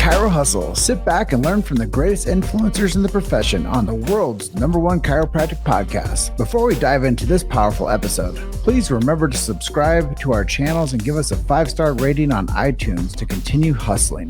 Chiro Hustle. Sit back and learn from the greatest influencers in the profession on the world's #1 chiropractic podcast. Before we dive into this powerful episode, please remember to subscribe to our channels and give us a 5-star rating on iTunes to continue hustling.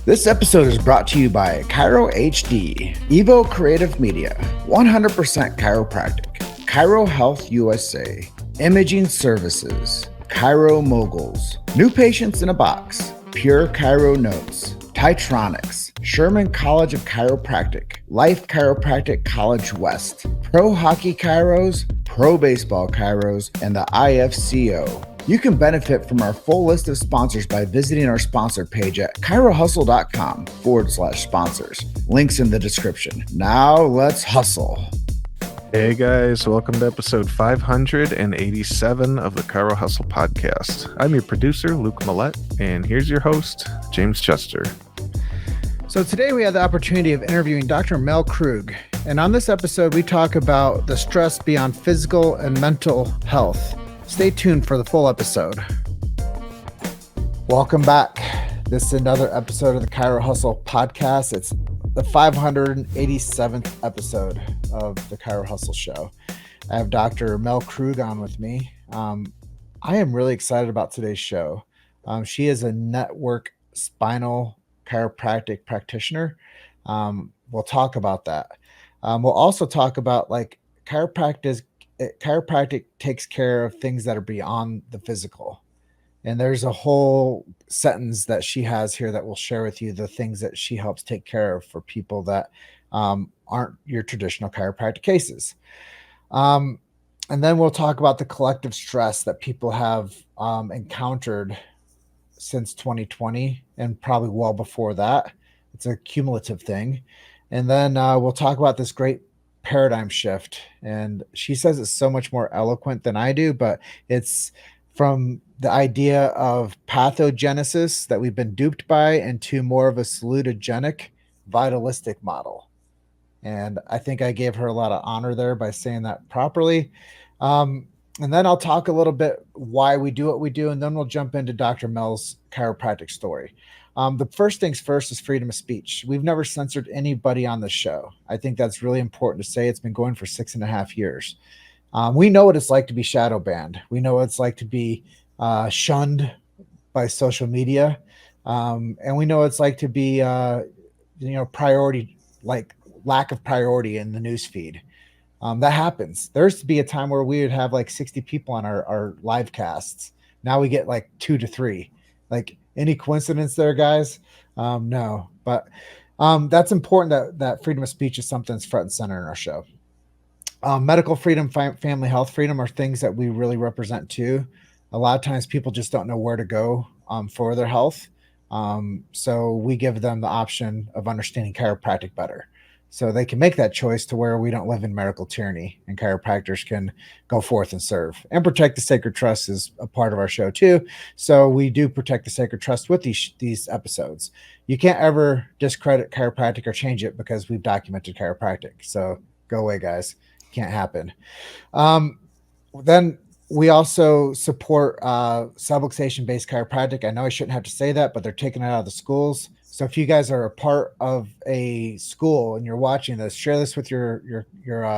This episode is brought to you by Chiro HD, Evo Creative Media, 100% Chiropractic, Chiro Health USA, Imaging Services, Chiro Moguls, New Patients in a Box, Pure Chiro Notes, Titronics, Sherman College of Chiropractic, Life Chiropractic College West, Pro Hockey Chiros, Pro Baseball Chiros, and the IFCO. You can benefit from our full list of sponsors by visiting our sponsor page at chirohustle.com/sponsors. Links in the description. Now let's hustle. Hey guys, welcome to episode 587 of the Chiro Hustle podcast. I'm your producer, Luke Millette, and here's your host, James Chester. So today we had the opportunity of interviewing Dr. Mel Krug. And on this episode, we talk about the stress beyond physical and mental health. Stay tuned for the full episode. Welcome back. This is another episode of the Chiro Hustle podcast. It's the 587th episode of the Chiro Hustle show. I have Dr. Mel Krug on with me. I am really excited about today's show. She is a Network Spinal Chiropractic practitioner. We'll talk about that. We'll also talk about like chiropractic takes care of things that are beyond the physical. And there's a whole sentence that she has here that we'll share with you, the things that she helps take care of for people that aren't your traditional chiropractic cases. And then we'll talk about the collective stress that people have encountered since 2020 and probably well before that. It's a cumulative thing. And then we'll talk about this great paradigm shift. And she says it's so much more eloquent than I do, but it's from the idea of pathogenesis that we've been duped by into more of a salutogenic, vitalistic model. And I think I gave her a lot of honor there by saying that properly. And then I'll talk a little bit why we do what we do, and then we'll jump into Dr. Mel's chiropractic story. The first things first is freedom of speech. We've never censored anybody on the show. I think that's really important to say. It's been going for 6.5 years. We know what it's like to be shadow banned. We know what it's like to be shunned by social media. And we know what it's like to be, priority, like lack of priority in the news feed. That happens. There used to be a time where we would have like 60 people on our live casts. Now we get like 2 to 3. Like, any coincidence there, guys? No, but that's important that freedom of speech is something that's front and center in our show. Medical freedom, family health freedom are things that we really represent too. A lot of times people just don't know where to go for their health. So we give them the option of understanding chiropractic better. So they can make that choice to where we don't live in medical tyranny, and chiropractors can go forth and serve. And protect the sacred trust is a part of our show too. So we do protect the sacred trust with these episodes. You can't ever discredit chiropractic or change it because we've documented chiropractic. So go away, guys. Can't happen. Then we also support subluxation-based chiropractic. I know I shouldn't have to say that, but they're taking it out of the schools. So if you guys are a part of a school and you're watching this, share this with your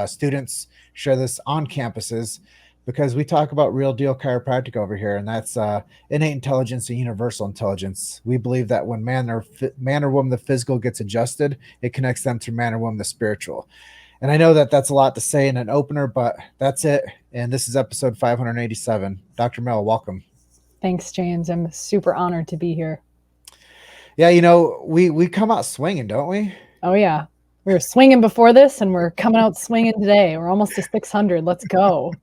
students, share this on campuses, because we talk about real deal chiropractic over here, and that's innate intelligence and universal intelligence. We believe that when man or woman the physical gets adjusted, it connects them to man or woman the spiritual. And I know that that's a lot to say in an opener, but that's it. And this is episode 587. Dr. Mel, welcome. Thanks, James. I'm super honored to be here. Yeah, we come out swinging, don't we? Oh, yeah. We were swinging before this, and we're coming out swinging today. We're almost to 600. Let's go.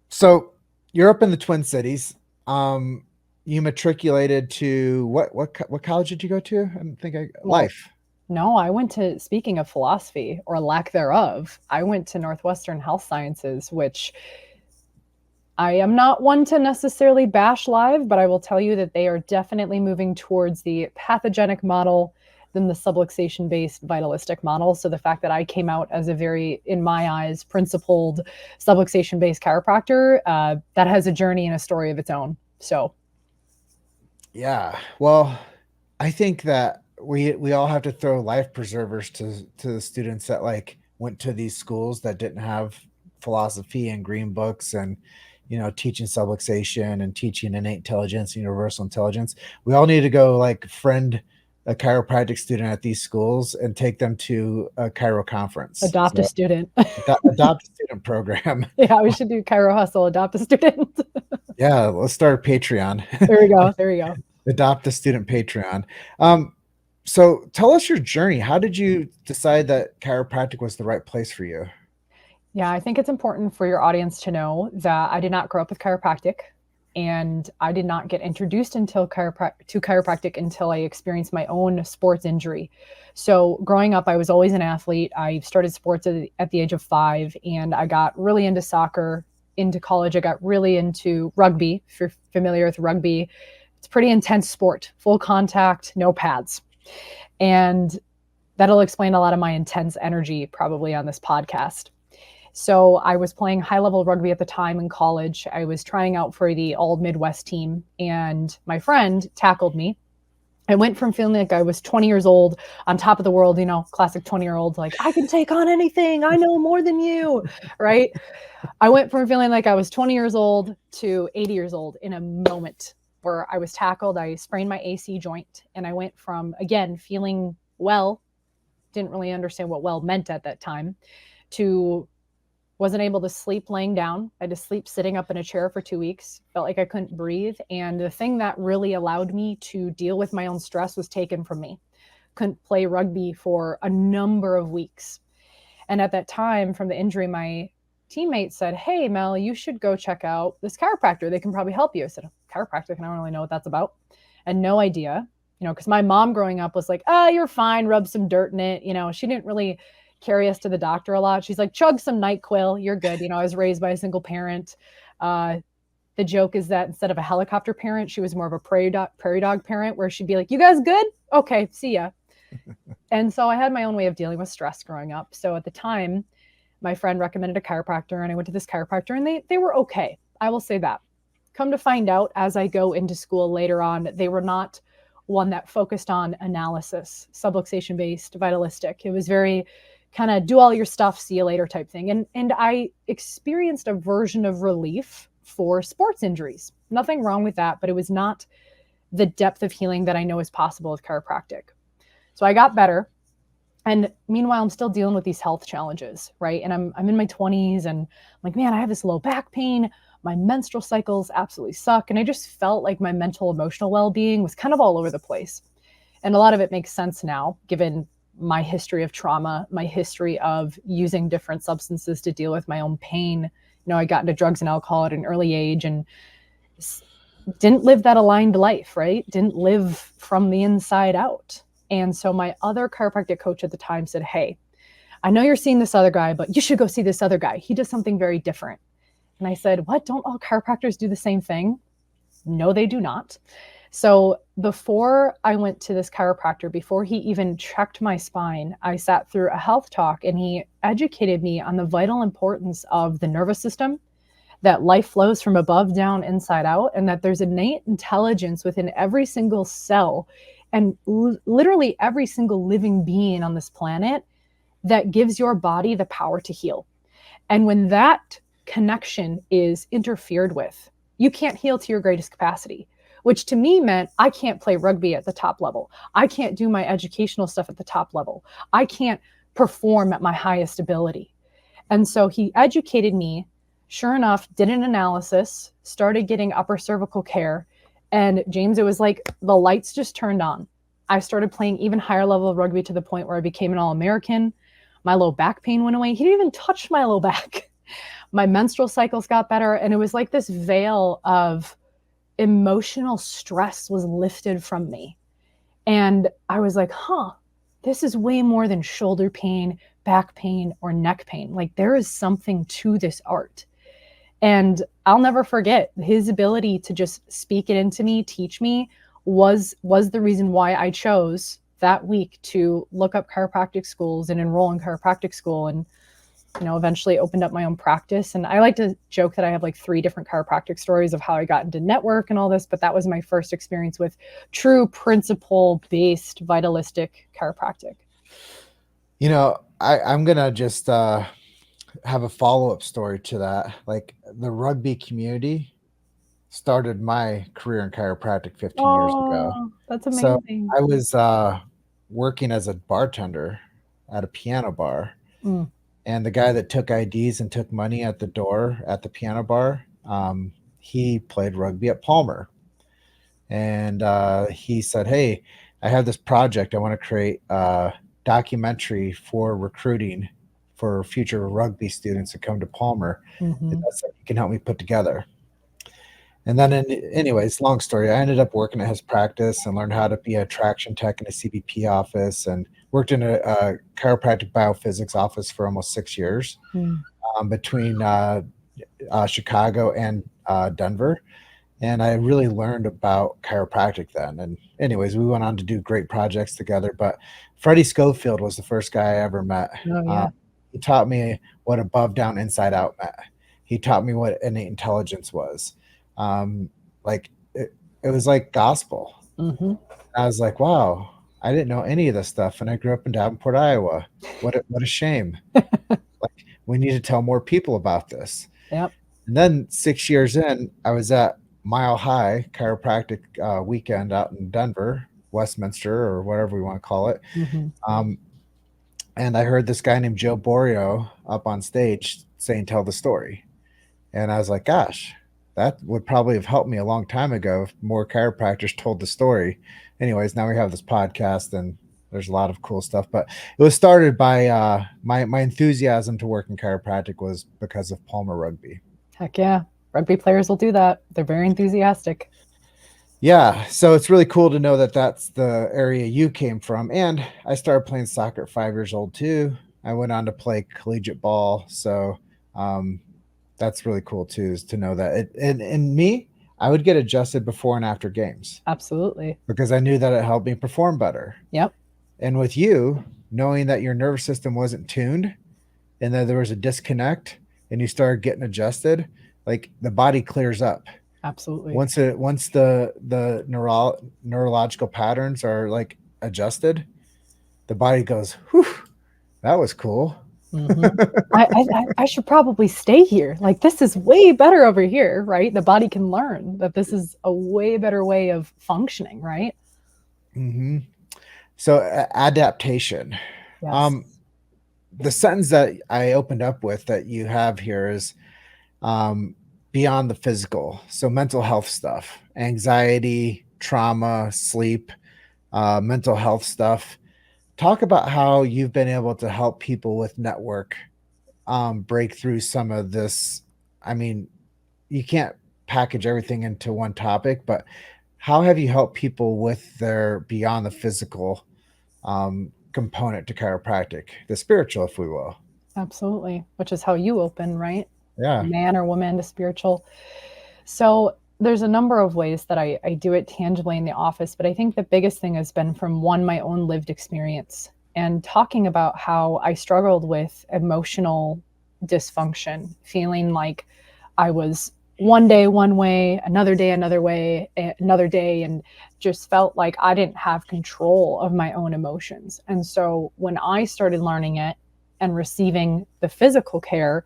So you're up in the Twin Cities. You matriculated to what college did you go to? Life. No, I went to, speaking of philosophy or lack thereof, I went to Northwestern Health Sciences, which I am not one to necessarily bash live, but I will tell you that they are definitely moving towards the pathogenic model than the subluxation-based vitalistic model. So the fact that I came out as a very, in my eyes, principled subluxation-based chiropractor, that has a journey and a story of its own. So. Yeah, well, I think that we all have to throw life preservers to the students that like went to these schools that didn't have philosophy and green books and teaching subluxation and teaching innate intelligence, universal intelligence. We all need to go like friend a chiropractic student at these schools and take them to a Chiro conference. Adopt a So student. adopt a student program. Yeah, we should do Chiro Hustle, adopt a student. Yeah, let's start a Patreon. There we go. There we go. Adopt a student Patreon. So tell us your journey. How did you decide that chiropractic was the right place for you? Yeah, I think it's important for your audience to know that I did not grow up with chiropractic, and I did not get introduced until to chiropractic until I experienced my own sports injury. So growing up, I was always an athlete. I started sports at the age of 5, and I got really into soccer. Into college, I got really into rugby. If you're familiar with rugby, it's a pretty intense sport, full contact, no pads. And that'll explain a lot of my intense energy probably on this podcast. So I was playing high-level rugby at the time in college. I was trying out for the all Midwest team, and my friend tackled me. I went from feeling like I was 20 years old, on top of the world, classic 20-year-old, like, I can take on anything. I know more than you, right? I went from feeling like I was 20 years old to 80 years old in a moment where I was tackled. I sprained my AC joint, and I went from, again, feeling well, didn't really understand what well meant at that time, to wasn't able to sleep laying down. I had to sleep sitting up in a chair for 2 weeks. Felt like I couldn't breathe. And the thing that really allowed me to deal with my own stress was taken from me. Couldn't play rugby for a number of weeks. And at that time, from the injury, my teammate said, "Hey, Mel, you should go check out this chiropractor. They can probably help you." I said, "Chiropractic? I don't really know what that's about." And no idea, because my mom growing up was like, "Oh, you're fine. Rub some dirt in it." She didn't really carry us to the doctor a lot. She's like, "Chug some NyQuil. You're good." I was raised by a single parent. The joke is that instead of a helicopter parent, she was more of a prairie dog parent, where she'd be like, "You guys good? Okay, see ya." And so I had my own way of dealing with stress growing up. So at the time, my friend recommended a chiropractor, and I went to this chiropractor, and they were okay. I will say that. Come to find out, as I go into school later on, they were not one that focused on analysis, subluxation based, vitalistic. It was very kind of do all your stuff, see you later type thing. And I experienced a version of relief for sports injuries. Nothing wrong with that, but it was not the depth of healing that I know is possible with chiropractic. So I got better. And meanwhile, I'm still dealing with these health challenges, right? And I'm in my 20s, and I'm like, man, I have this low back pain. My menstrual cycles absolutely suck. And I just felt like my mental, emotional well-being was kind of all over the place. And a lot of it makes sense now, given my history of trauma, my history of using different substances to deal with my own pain. I got into drugs and alcohol at an early age and didn't live that aligned life, right? Didn't live from the inside out. And so my other chiropractic coach at the time said, "Hey, I know you're seeing this other guy, but you should go see this other guy. He does something very different." And I said, "What? Don't all chiropractors do the same thing?" No, they do not. So before I went to this chiropractor, before he even checked my spine, I sat through a health talk, and he educated me on the vital importance of the nervous system, that life flows from above down, inside out, and that there's innate intelligence within every single cell and literally every single living being on this planet that gives your body the power to heal. And when that connection is interfered with, you can't heal to your greatest capacity, which to me meant I can't play rugby at the top level. I can't do my educational stuff at the top level. I can't perform at my highest ability. And so he educated me, sure enough, did an analysis, started getting upper cervical care. And James, it was like the lights just turned on. I started playing even higher level of rugby to the point where I became an All-American. My low back pain went away. He didn't even touch my low back. My menstrual cycles got better. And it was like this veil of emotional stress was lifted from me. And I was like, this is way more than shoulder pain, back pain, or neck pain. Like there is something to this art. And I'll never forget his ability to just speak it into me, teach me was the reason why I chose that week to look up chiropractic schools and enroll in chiropractic school. And eventually opened up my own practice. And I like to joke that I have like 3 different chiropractic stories of how I got into network and all this, but that was my first experience with true principle-based vitalistic chiropractic. I'm going to just have a follow-up story to that. Like, the rugby community started my career in chiropractic 15 years ago. Oh, that's So amazing. I was working as a bartender at a piano bar. Mm. And the guy that took IDs and took money at the door at the piano bar, he played rugby at Palmer. And he said, "Hey, I have this project. I want to create a documentary for recruiting for future rugby students to come to Palmer. Mhm. If that's something you can help me put together." And then, anyways, long story, I ended up working at his practice and learned how to be a traction tech in a CBP office, and worked in a chiropractic biophysics office for almost 6 years, Mm. between Chicago and Denver. And I really learned about chiropractic then. And anyways, we went on to do great projects together. But Freddie Schofield was the first guy I ever met. Oh, yeah. He taught me what above, down, inside out meant. He taught me what innate intelligence was. Like, it was like gospel. Mm-hmm. I was like, wow, I didn't know any of this stuff. And I grew up in Davenport, Iowa. What a shame. Like, we need to tell more people about this. Yep. And then 6 years in, I was at Mile High Chiropractic weekend out in Denver, Westminster, or whatever we want to call it. Mm-hmm. And I heard this guy named Joe Borio up on stage saying, "Tell the story." And I was like, gosh, that would probably have helped me a long time ago if more chiropractors told the story. Anyways, now we have this podcast, and there's a lot of cool stuff. But it was started by my enthusiasm to work in chiropractic was because of Palmer Rugby. Heck yeah. Rugby players will do that. They're very enthusiastic. Yeah, so it's really cool to know that that's the area you came from. And I started playing soccer at 5 years old too. I went on to play collegiate ball. So that's really cool too, is to know that and me, I would get adjusted before and after games Absolutely. because I knew that it helped me perform better. Yep. And with you, knowing that your nervous system wasn't tuned and that there was a disconnect and you started getting adjusted, like, the body clears up. Absolutely. Once the neurological patterns are like adjusted, the body goes, "Whew, that was cool." Mm-hmm. I should probably stay here. Like, this is way better over here, right? The body can learn that this is a way better way of functioning, right? Mm-hmm. So adaptation. Yes. The sentence that I opened up with that you have here is beyond the physical. So mental health stuff, anxiety, trauma, sleep, mental health stuff. Talk about how you've been able to help people with network break through some of this. I mean, you can't package everything into one topic, but how have you helped people with their beyond the physical component to chiropractic, the spiritual, if we will? Absolutely. Which is how you open, right? Yeah. Man or woman to spiritual. So there's a number of ways that I do it tangibly in the office, but I think the biggest thing has been from my own lived experience and talking about how I struggled with emotional dysfunction, feeling like I was one day one way, another day another way, another day, and just felt like I didn't have control of my own emotions. And so when I started learning it and receiving the physical care,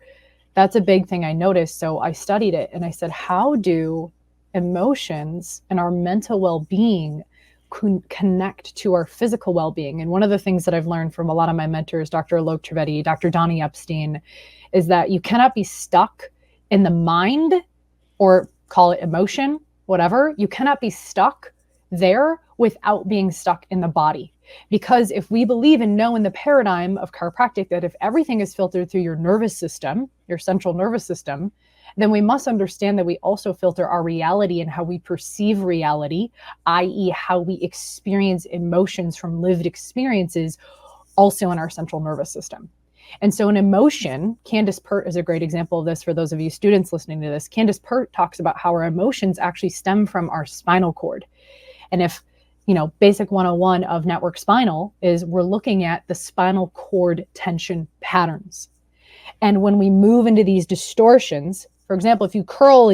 that's a big thing I noticed. So I studied it and I said, how do emotions and our mental well-being connect to our physical well-being? And one of the things that I've learned from a lot of my mentors, Dr. Alok Trivedi, Dr. Donnie Epstein, is that you cannot be stuck in the mind, or call it emotion, whatever. You cannot be stuck there without being stuck in the body. Because if we believe and know in the paradigm of chiropractic that if everything is filtered through your nervous system, your central nervous system, then we must understand that we also filter our reality and how we perceive reality, i.e. how we experience emotions from lived experiences, also in our central nervous system. And so an emotion, Candace Pert is a great example of this for those of you students listening to this. Candace Pert talks about how our emotions actually stem from our spinal cord. And if basic 101 of Network Spinal is we're looking at the spinal cord tension patterns. And when we move into these distortions, for example, if you curl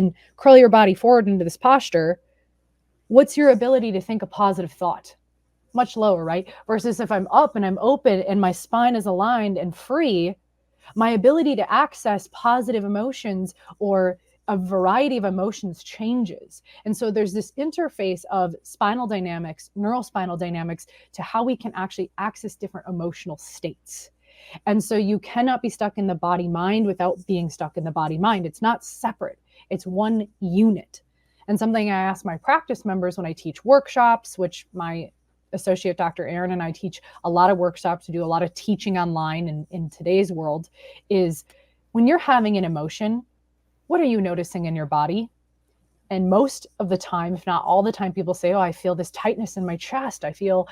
your body forward into this posture, what's your ability to think a positive thought? Much lower, right? Versus if I'm up and I'm open and my spine is aligned and free, my ability to access positive emotions or a variety of emotions changes. And so there's this interface of spinal dynamics, neural spinal dynamics, to how we can actually access different emotional states. And so you cannot be stuck in the body mind without being stuck in the body mind. It's not separate, it's one unit. And something I ask my practice members when I teach workshops, which my associate Dr. Aaron and I teach a lot of workshops, to do a lot of teaching online in today's world, is when you're having an emotion, what are you noticing in your body? And most of the time, if not all the time, people say, oh, I feel this tightness in my chest. I feel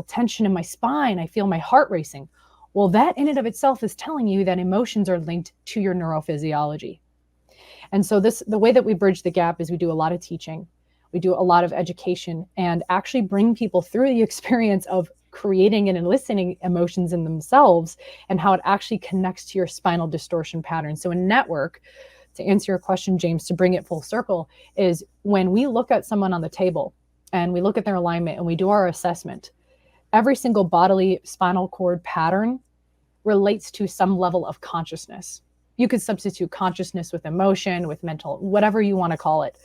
tension in my spine. I feel my heart racing. Well, that in and of itself is telling you that emotions are linked to your neurophysiology. And so the way that we bridge the gap is we do a lot of teaching. We do a lot of education and actually bring people through the experience of creating and eliciting emotions in themselves and how it actually connects to your spinal distortion pattern. So in Network, to answer your question, James, to bring it full circle, is when we look at someone on the table and we look at their alignment and we do our assessment, every single bodily spinal cord pattern relates to some level of consciousness. You could substitute consciousness with emotion, with mental, whatever you want to call it.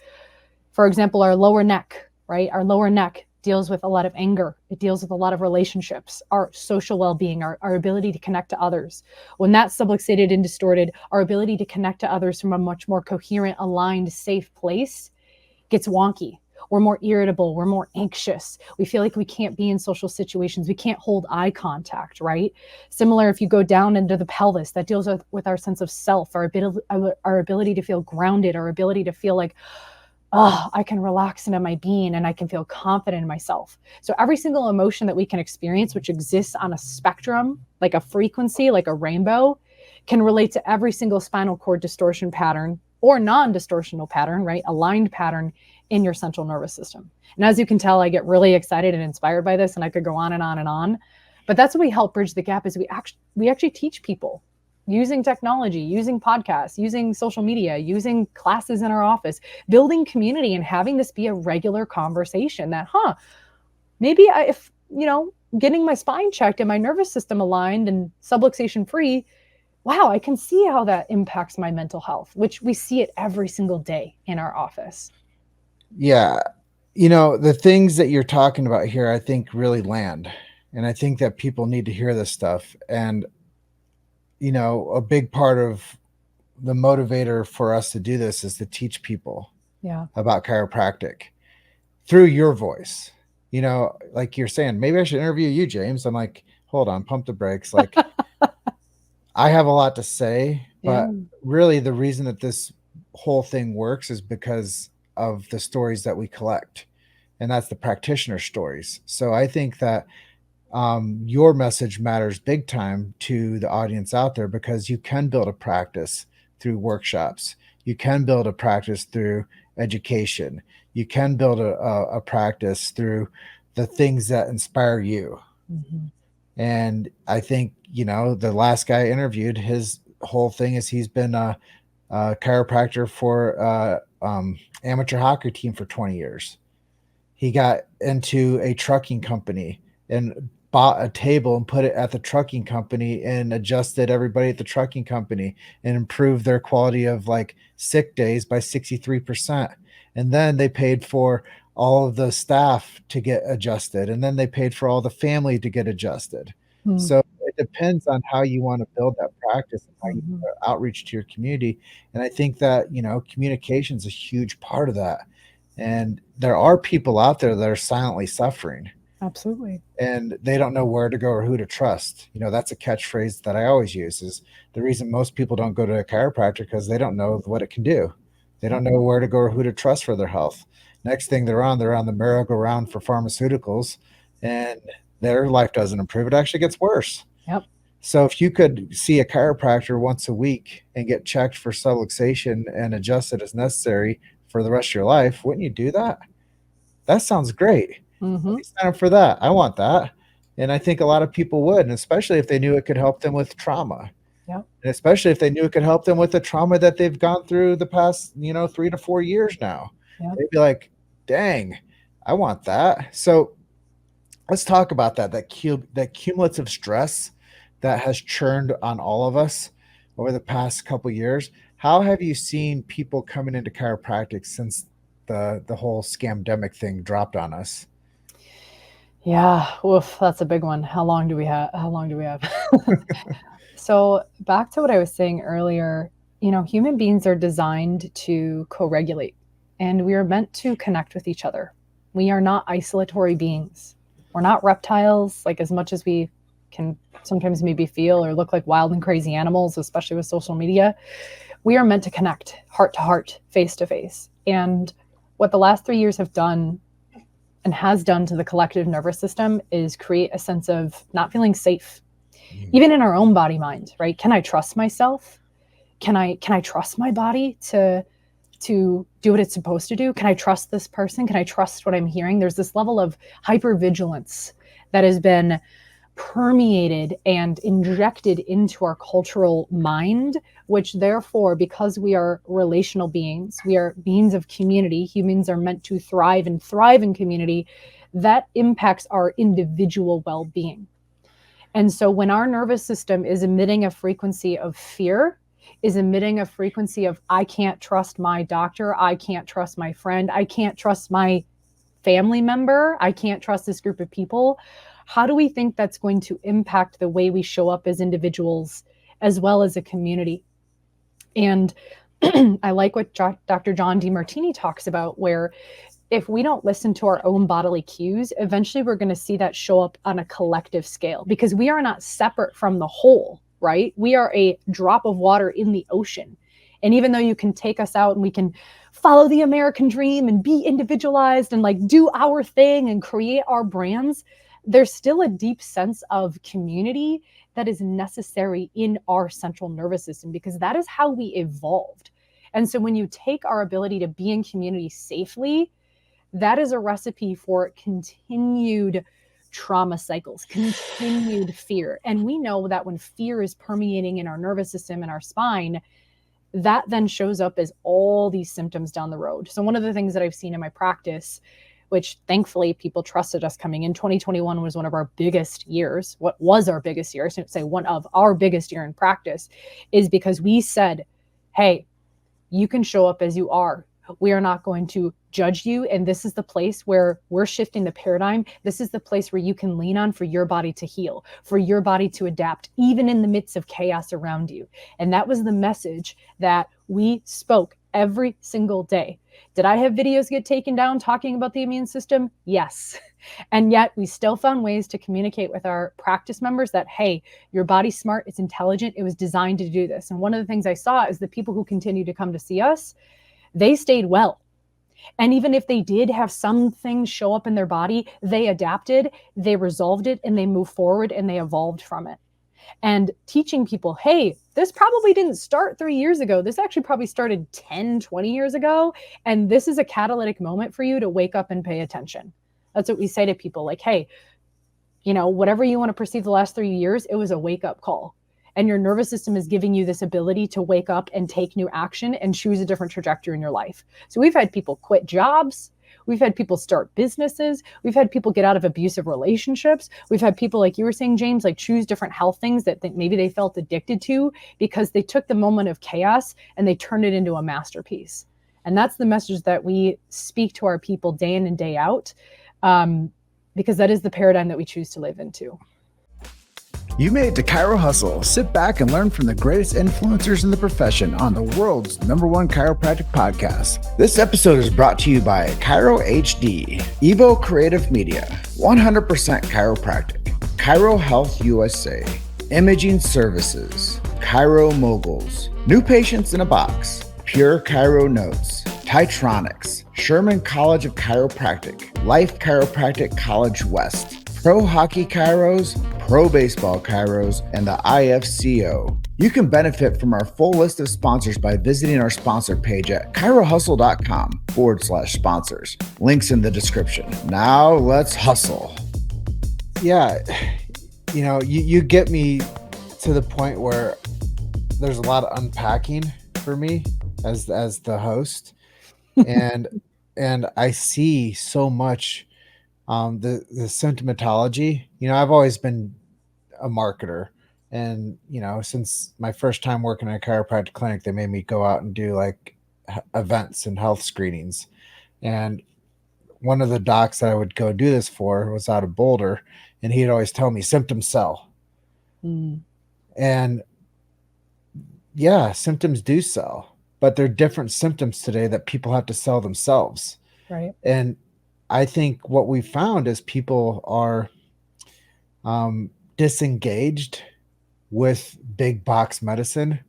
For example, our lower neck, right? Our lower neck deals with a lot of anger. It deals with a lot of relationships, our social well-being, our ability to connect to others. When that's subluxated and distorted, our ability to connect to others from a much more coherent, aligned, safe place gets wonky. We're more irritable. We're more anxious. We feel like we can't be in social situations. We can't hold eye contact, right? Similar, if you go down into the pelvis, that deals with our sense of self, our ability to feel grounded, our ability to feel like, oh, I can relax into my being and I can feel confident in myself. So every single emotion that we can experience, which exists on a spectrum, like a frequency, like a rainbow, can relate to every single spinal cord distortion pattern or non-distortional pattern, right? Aligned pattern in your central nervous system. And as you can tell, I get really excited and inspired by this, and I could go on and on and on. But that's what we help bridge the gap, is we actually teach people using technology, using podcasts, using social media, using classes in our office, building community and having this be a regular conversation that, maybe if, getting my spine checked and my nervous system aligned and subluxation free, wow, I can see how that impacts my mental health, which we see it every single day in our office. Yeah. The things that you're talking about here, I think really land. And I think that people need to hear this stuff. And, a big part of the motivator for us to do this is to teach people about chiropractic through your voice. Like you're saying, maybe I should interview you, James. I'm like, hold on, pump the brakes. Like, I have a lot to say, but really the reason that this whole thing works is because of the stories that we collect. And that's the practitioner stories. So I think that your message matters big time to the audience out there, because you can build a practice through workshops. You can build a practice through education. You can build a practice through the things that inspire you. Mm-hmm. And I think, the last guy I interviewed, his whole thing is he's been a chiropractor for amateur hockey team for 20 years. He got into a trucking company and bought a table and put it at the trucking company and adjusted everybody at the trucking company and improved their quality of like sick days by 63%. And then they paid for all of the staff to get adjusted. And then they paid for all the family to get adjusted. Mm-hmm. So it depends on how you want to build that practice and how you outreach to your community. And I think that, communication is a huge part of that. And there are people out there that are silently suffering. Absolutely. And they don't know where to go or who to trust. That's a catchphrase that I always use, is the reason most people don't go to a chiropractor, because they don't know what it can do. They don't know where to go or who to trust for their health. Next thing they're on the merry-go-round for pharmaceuticals, and their life doesn't improve. It actually gets worse. Yep. So if you could see a chiropractor once a week and get checked for subluxation and adjusted as necessary for the rest of your life, wouldn't you do that? That sounds great. Mm-hmm. Sign up for that. I want that. And I think a lot of people would, and especially if they knew it could help them with trauma. Yeah. And especially if they knew it could help them with the trauma that they've gone through the past, 3 to 4 years now. Yeah. They'd be like, dang, I want that. So let's talk about that cumulative stress that has churned on all of us over the past couple years. How have you seen people coming into chiropractic since the whole scamdemic thing dropped on us? Yeah, oof, that's a big one. How long do we have? So back to what I was saying earlier, human beings are designed to co-regulate, and we are meant to connect with each other. We are not isolatory beings. We're not reptiles, like as much as we can sometimes maybe feel or look like wild and crazy animals, especially with social media. We are meant to connect heart to heart, face to face. And what the last 3 years have done and has done to the collective nervous system is create a sense of not feeling safe, even in our own body mind, right? Can I trust myself? Can I trust my body to do what it's supposed to do? Can I trust this person? Can I trust what I'm hearing? There's this level of hypervigilance that has been permeated and injected into our cultural mind, which therefore, because we are relational beings, we are beings of community, humans are meant to thrive in community, that impacts our individual well-being. And so when our nervous system is emitting a frequency of fear, is emitting a frequency of, I can't trust my doctor, I can't trust my friend, I can't trust my family member, I can't trust this group of people, how do we think that's going to impact the way we show up as individuals as well as a community? And I like what Dr. John DeMartini talks about, where if we don't listen to our own bodily cues, eventually we're going to see that show up on a collective scale, because we are not separate from the whole, right? We are a drop of water in the ocean. And even though you can take us out and we can follow the American dream and be individualized and like do our thing and create our brands, there's still a deep sense of community that is necessary in our central nervous system, because that is how we evolved. And so when you take our ability to be in community safely, that is a recipe for continued trauma cycles, continued fear. And we know that when fear is permeating in our nervous system and our spine, that then shows up as all these symptoms down the road. So one of the things that I've seen in my practice, which thankfully people trusted us coming in, 2021 was one of our biggest years. What was our biggest year? I shouldn't say one of our biggest year in practice, is because we said, hey, you can show up as you are. We are not going to judge you. And this is the place where we're shifting the paradigm. This is the place where you can lean on for your body to heal, for your body to adapt, even in the midst of chaos around you. And that was the message that we spoke every single day. Did I have videos get taken down talking about the immune system? Yes. And yet we still found ways to communicate with our practice members that, hey, your body's smart, it's intelligent, it was designed to do this. And one of the things I saw is the people who continue to come to see us, they stayed well. And even if they did have some things show up in their body, they adapted, they resolved it, and they moved forward and they evolved from it. And teaching people, hey, this probably didn't start 3 years ago. This actually probably started 10, 20 years ago. And this is a catalytic moment for you to wake up and pay attention. That's what we say to people, like, hey, whatever you want to perceive the last 3 years, it was a wake-up call. And your nervous system is giving you this ability to wake up and take new action and choose a different trajectory in your life. So we've had people quit jobs. We've had people start businesses. We've had people get out of abusive relationships. We've had people, like you were saying, James, like choose different health things that maybe they felt addicted to because they took the moment of chaos and they turned it into a masterpiece. And that's the message that we speak to our people day in and day out, because that is the paradigm that we choose to live into. You made it to Chiro Hustle. Sit back and learn from the greatest influencers in the profession on the world's #1 chiropractic podcast. This episode is brought to you by Chiro HD, Evo Creative Media, 100% Chiropractic, Chiro Health USA, Imaging Services, Chiro Moguls, New Patients in a Box, Pure Chiro Notes, Titronics, Sherman College of Chiropractic, Life Chiropractic College West, Pro Hockey Chiros, Pro Baseball Chiros, and the IFCO. You can benefit from our full list of sponsors by visiting our sponsor page at chirohustle.com/sponsors. Links in the description. Now let's hustle. Yeah, you get me to the point where there's a lot of unpacking for me as the host, and I see so much the symptomatology. I've always been a marketer, and since my first time working in a chiropractic clinic, they made me go out and do like events and health screenings. And one of the docs that I would go do this for was out of Boulder, and he'd always tell me symptoms sell. And yeah, symptoms do sell, but they're different symptoms today that people have to sell themselves. Right. And I think what we found is people are disengaged with big box medicine.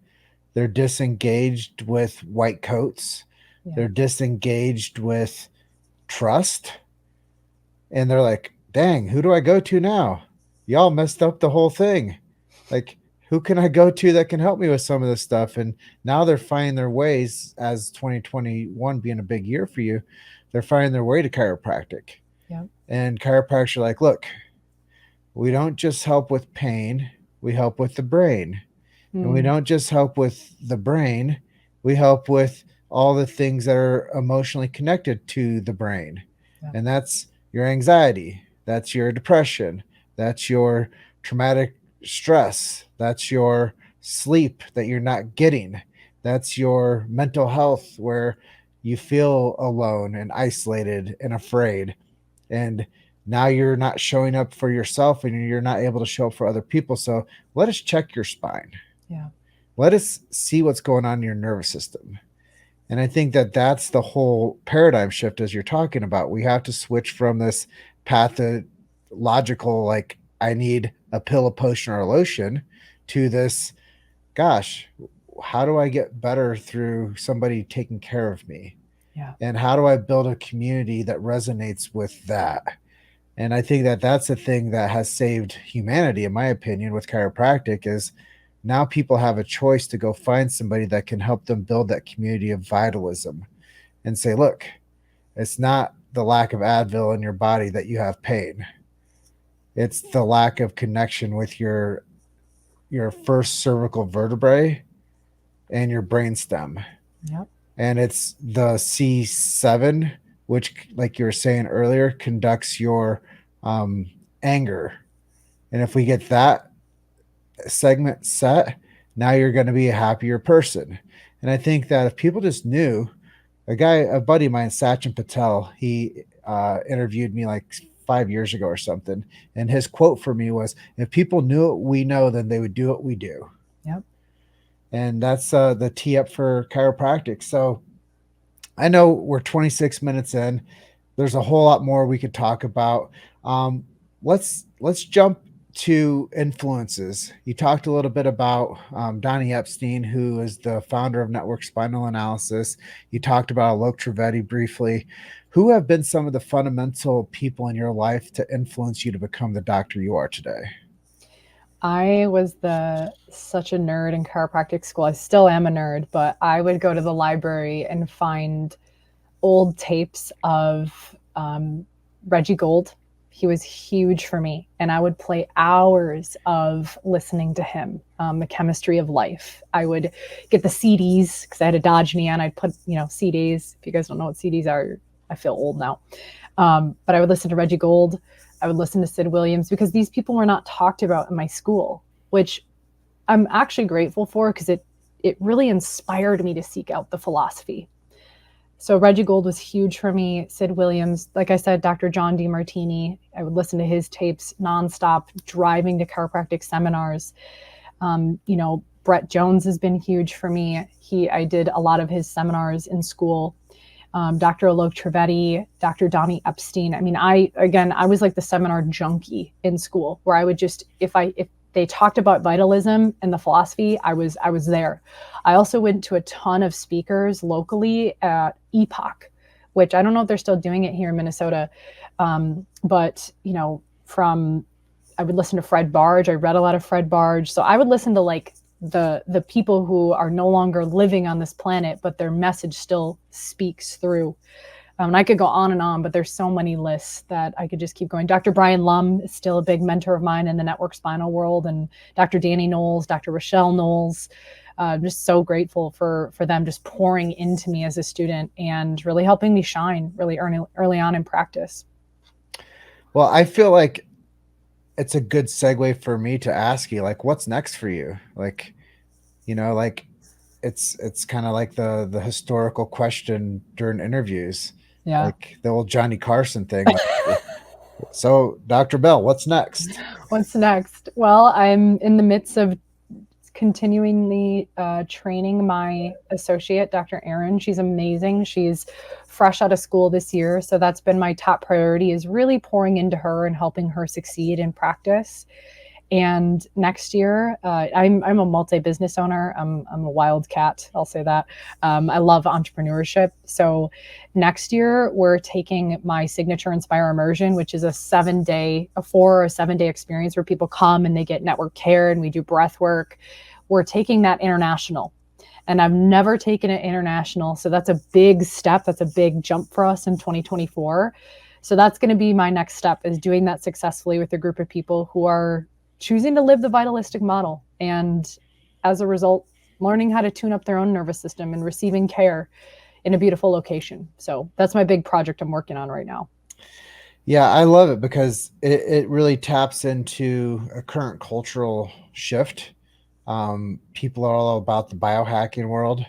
They're disengaged with white coats. Yeah. They're disengaged with trust. And they're like, dang, who do I go to now? Y'all messed up the whole thing. Like, who can I go to that can help me with some of this stuff? And now they're finding their ways, as 2021 being a big year for you, they're finding their way to chiropractic. Yeah. And chiropractors are like, look, we don't just help with pain, we help with the brain. And we don't just help with the brain, we help with all the things that are emotionally connected to the brain. Yeah. And that's your anxiety, that's your depression, that's your traumatic stress, that's your sleep that you're not getting, that's your mental health where you feel alone and isolated and afraid. And now you're not showing up for yourself and you're not able to show up for other people. So let us check your spine. Yeah. Let us see what's going on in your nervous system. And I think that that's the whole paradigm shift, as you're talking about. We have to switch from this pathological, like, I need a pill, a potion, or a lotion, to this, gosh, how do I get better through somebody taking care of me? Yeah. And how do I build a community that resonates with that? And I think that that's the thing that has saved humanity, in my opinion, with chiropractic, is now people have a choice to go find somebody that can help them build that community of vitalism and say, look, it's not the lack of Advil in your body that you have pain. It's the lack of connection with your first cervical vertebrae and your brainstem. Yep. And it's the C7, which, like you were saying earlier, conducts your anger. And if we get that segment set, now you're going to be a happier person. And I think that if people just knew, a buddy of mine, Sachin Patel, he interviewed me like 5 years ago or something. And his quote for me was, if people knew what we know, then they would do what we do. Yep. And that's the tee up for chiropractic. So I know we're 26 minutes in. There's a whole lot more we could talk about. Let's jump to influences. You talked a little bit about Donnie Epstein, who is the founder of Network Spinal Analysis. You talked about Alok Trivedi briefly. Who have been some of the fundamental people in your life to influence you to become the doctor you are today? I was such a nerd in chiropractic school. I still am a nerd, but I would go to the library and find old tapes of Reggie Gold. He was huge for me, and I would play hours of listening to him. The Chemistry of Life. I would get the CDs because I had a Dodge Neon. I'd put, CDs. If you guys don't know what CDs are, I feel old now. But I would listen to Reggie Gold. I would listen to Sid Williams, because these people were not talked about in my school, which I'm actually grateful for, because it really inspired me to seek out the philosophy. So Reggie Gold was huge for me. Sid Williams, like I said, Dr. John DeMartini, I would listen to his tapes nonstop, driving to chiropractic seminars. Brett Jones has been huge for me. I did a lot of his seminars in school. Dr. Alok Trivedi, Dr. Donnie Epstein. I mean, I was like the seminar junkie in school, where I would just, if they talked about vitalism and the philosophy, I was there. I also went to a ton of speakers locally at Epoch, which I don't know if they're still doing it here in Minnesota. But I would listen to Fred Barge. I read a lot of Fred Barge. So I would listen to like the people who are no longer living on this planet, but their message still speaks through. And I could go on and on, but there's so many lists that I could just keep going. Dr. Brian Lum is still a big mentor of mine in the network spinal world, and Dr. Danny Knowles, Dr. Rochelle Knowles. Just so grateful for them just pouring into me as a student and really helping me shine really early on in practice. Well, I feel like it's a good segue for me to ask you, like, what's next for you? Like, like it's kind of like the historical question during interviews, Yeah. like the old Johnny Carson thing. Like, so, Dr. Bell, what's next? What's next? Well, I'm in the midst of continually training my associate, Dr. Erin. She's amazing. She's fresh out of school this year. So that's been my top priority, is really pouring into her and helping her succeed in practice. And next year, I'm a multi-business owner. I'm a wildcat. I'll say that. I love entrepreneurship. So next year, we're taking my signature Inspire Immersion, which is a 4 or 7 day experience where people come and they get network care and we do breath work. We're taking that international. And I've never taken it international. So that's a big step. That's a big jump for us in 2024. So that's going to be my next step, is doing that successfully with a group of people who are choosing to live the vitalistic model, and as a result, learning how to tune up their own nervous system and receiving care in a beautiful location. So that's my big project I'm working on right now. Yeah, I love it because it really taps into a current cultural shift. People are all about the biohacking world.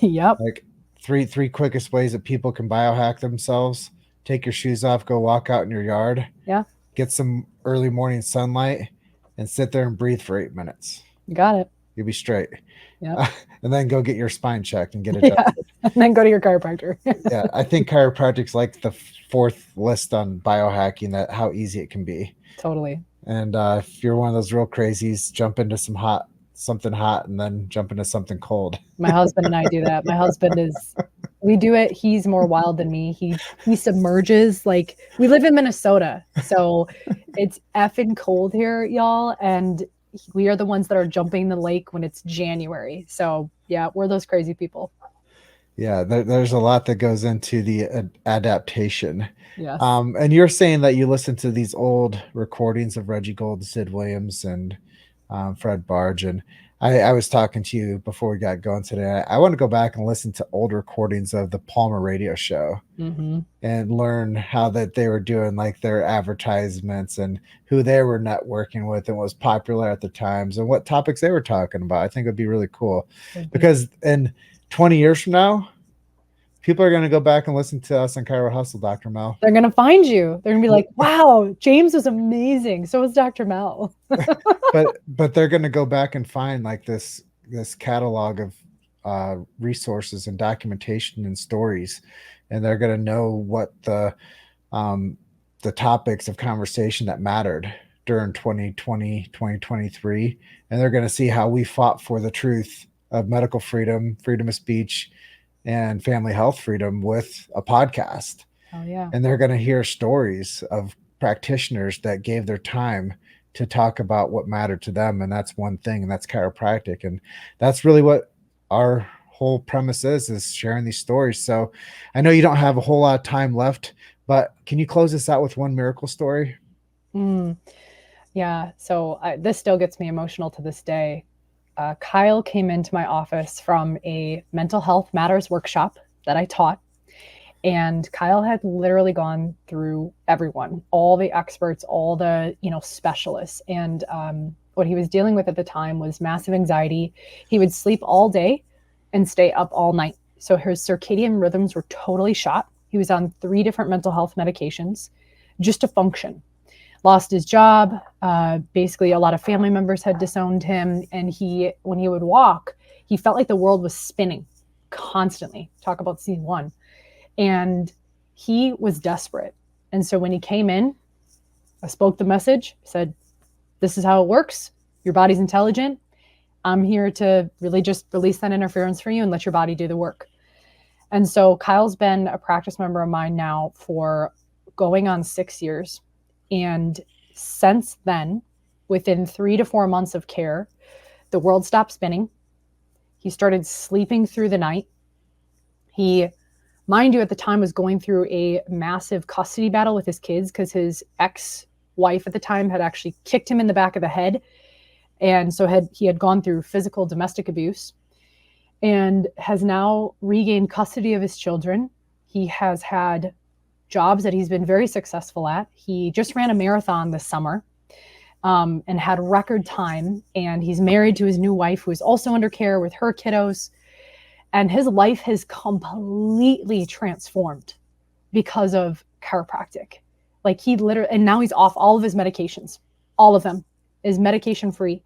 Yep. Like three quickest ways that people can biohack themselves: take your shoes off, go walk out in your yard, Yeah. get some early morning sunlight, and sit there and breathe for 8 minutes. You got it. You'll be straight. Yeah. And then go get your spine checked and get adjusted. Yeah. And then go to your chiropractor. Yeah, I think chiropractic's like the 4th list on biohacking, that how easy it can be. Totally. And if you're one of those real crazies, jump into something hot and then jump into something cold. My husband and I do that. My husband we do it. He's more wild than me. He submerges. Like, we live in Minnesota, so it's effing cold here, y'all. And we are the ones that are jumping the lake when it's January. So yeah, we're those crazy people. Yeah, there's a lot that goes into the adaptation. Yes. And you're saying that you listen to these old recordings of Reggie Gold, Sid Williams, and Fred Barge. And I was talking to you before we got going today. I want to go back and listen to old recordings of the Palmer radio show and learn how that they were doing, like, their advertisements and who they were networking with and what was popular at the times and what topics they were talking about. I think it'd be really cool because in 20 years from now, people are going to go back and listen to us on Chiro Hustle, Dr. Mel. They're going to find you. They're going to be like, wow, James was amazing. So was Dr. Mel. but they're going to go back and find like this catalog of resources and documentation and stories. And they're going to know what the topics of conversation that mattered during 2020, 2023. And they're going to see how we fought for the truth of medical freedom, freedom of speech, and family health freedom with a podcast. Oh yeah. And they're going to hear stories of practitioners that gave their time to talk about what mattered to them. And that's one thing, and that's chiropractic. And that's really what our whole premise is sharing these stories. So I know you don't have a whole lot of time left, but can you close this out with one miracle story? Yeah. So this still gets me emotional to this day. Kyle came into my office from a mental health matters workshop that I taught. And Kyle had literally gone through everyone, all the experts, all the, specialists. And what he was dealing with at the time was massive anxiety. He would sleep all day and stay up all night. So his circadian rhythms were totally shot. He was on 3 different mental health medications just to function. Lost his job. Basically, a lot of family members had disowned him. And when he would walk, he felt like the world was spinning constantly. Talk about scene 1. And he was desperate. And so when he came in, I spoke the message, said, this is how it works. Your body's intelligent. I'm here to really just release that interference for you and let your body do the work. And so Kyle's been a practice member of mine now for going on 6 years. And since then, within 3 to 4 months of care, the world stopped spinning. He started sleeping through the night. He, mind you, at the time was going through a massive custody battle with his kids because his ex-wife at the time had actually kicked him in the back of the head. And so he had gone through physical domestic abuse. and has now regained custody of his children. He has had jobs that he's been very successful at. He just ran a marathon this summer and had record time. And he's married to his new wife, who is also under care with her kiddos. And his life has completely transformed because of chiropractic. Like he literally, and now he's off all of his medications, all of them, is medication free,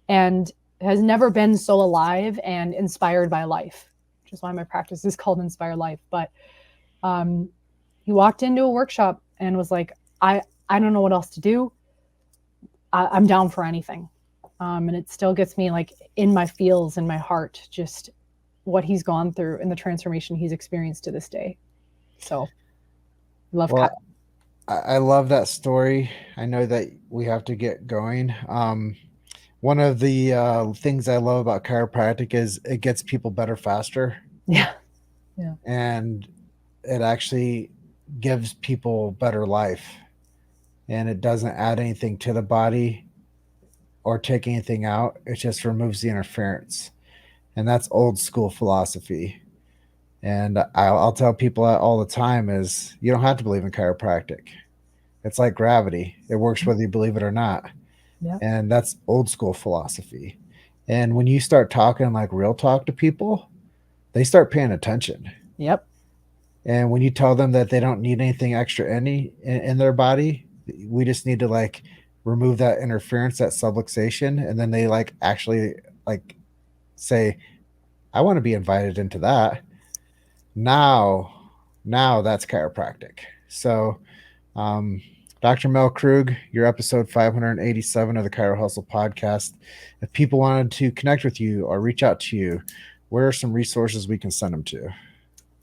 and has never been so alive and inspired by life, which is why my practice is called Inspire Life. But he walked into a workshop and was like, I don't know what else to do. I'm down for anything. And it still gets me like in my feels, in my heart, just what he's gone through and the transformation he's experienced to this day. So love Well, I love that story. I know that we have to get going. One of the things I love about chiropractic is it gets people better faster. Yeah. And it actually gives people better life. And it doesn't add anything to the body or take anything out. It just removes the interference. And that's old school philosophy. And I'll tell people that all the time is you don't have to believe in chiropractic. It's like gravity. It works whether you believe it or not. Yeah. And that's old school philosophy. And when you start talking like real talk to people, they start paying attention. Yep. And when you tell them that they don't need anything extra in their body, we just need to like remove that interference, that subluxation, and then they like actually like say, I want to be invited into that. Now that's chiropractic. So Dr. Mel Krug, your episode 587 of the Chiro Hustle podcast. If people wanted to connect with you or reach out to you, where are some resources we can send them to?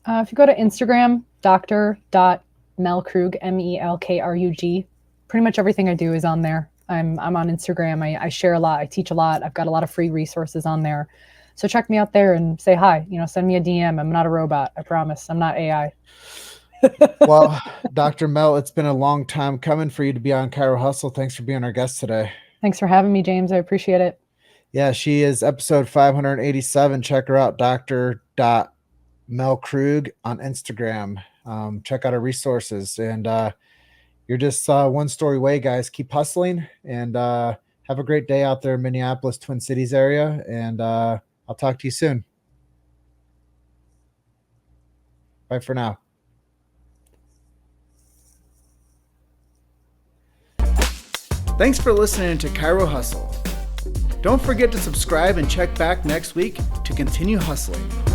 If you go to Instagram, dr.melkrug, MELKRUG, pretty much everything I do is on there. I'm on Instagram. I share a lot. I teach a lot. I've got a lot of free resources on there. So check me out there and say hi. Send me a DM. I'm not a robot. I promise. I'm not AI. Well, Dr. Mel, it's been a long time coming for you to be on Chiro Hustle. Thanks for being our guest today. Thanks for having me, James. I appreciate it. Yeah, she is episode 587. Check her out, Dr.Mel Krug on Instagram. Check out her resources. And you're just one story away, guys. Keep hustling and have a great day out there in Minneapolis, Twin Cities area. And I'll talk to you soon. Bye for now. Thanks for listening to Chiro Hustle. Don't forget to subscribe and check back next week to continue hustling.